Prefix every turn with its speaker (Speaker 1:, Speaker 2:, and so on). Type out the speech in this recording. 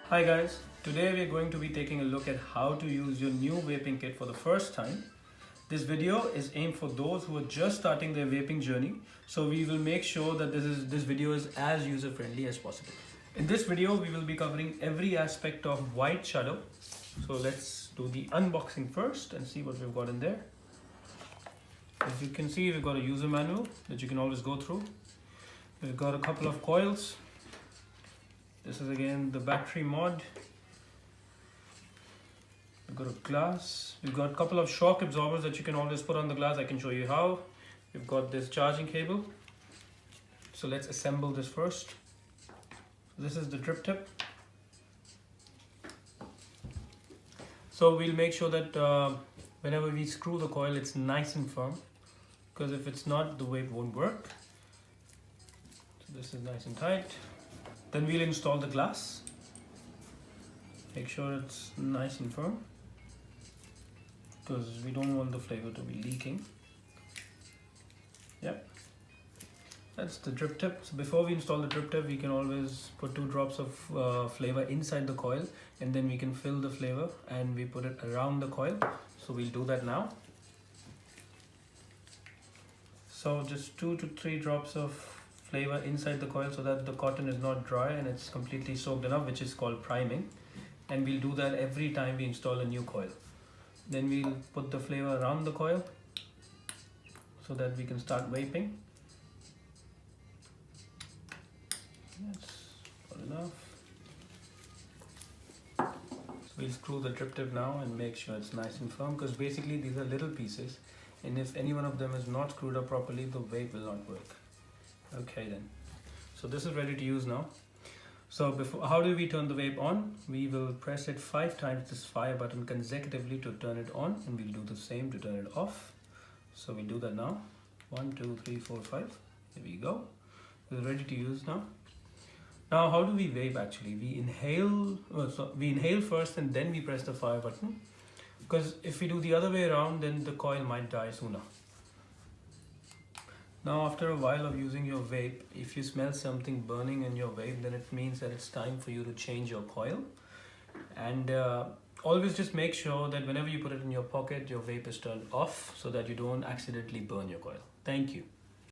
Speaker 1: Hi guys, today we are going to be taking a look at how to use your new vaping kit for the first time. This video is aimed for those who are just starting their vaping journey, so we will make sure that this video is as user friendly as possible. In this video we will be covering every aspect of White Shadow. So let's do the unboxing first and see what we've got in there. As you can see, we've got a user manual that you can always go through. We've got a couple of coils. This is again the battery mod. We've got a glass. We've got a couple of shock absorbers that you can always put on the glass. I can show you how. We've got this charging cable. So let's assemble this first. This is the drip tip. So we'll make sure that whenever we screw the coil, it's nice and firm, because if it's not, the vape won't work. So this is nice and tight. Then we'll install the glass. Make sure it's nice and firm, because we don't want the flavor to be leaking. Yep, that's the drip tip. So before we install the drip tip, we can always put 2 drops of flavor inside the coil, and then we can fill the flavor and we put it around the coil. So we'll do that now. So just 2 to 3 drops of flavor inside the coil so that the cotton is not dry and it's completely soaked enough, which is called priming. And we'll do that every time we install a new coil. Then we'll put the flavor around the coil so that we can start vaping. That's good enough. So we'll screw the drip tip now and make sure it's nice and firm, because basically these are little pieces, and if any one of them is not screwed up properly, the vape will not work. Okay then, so this is ready to use now. So how do we turn the vape on? We will press it 5 times this fire button consecutively to turn it on, and we'll do the same to turn it off. So we'll do that now. 1, 2, 3, 4, 5. There we go. We're ready to use now. Now how do we vape actually? We inhale first and then we press the fire button, because if we do the other way around, then the coil might die sooner. Now after a while of using your vape, if you smell something burning in your vape, then it means that it's time for you to change your coil. And always just make sure that whenever you put it in your pocket, your vape is turned off so that you don't accidentally burn your coil. Thank you.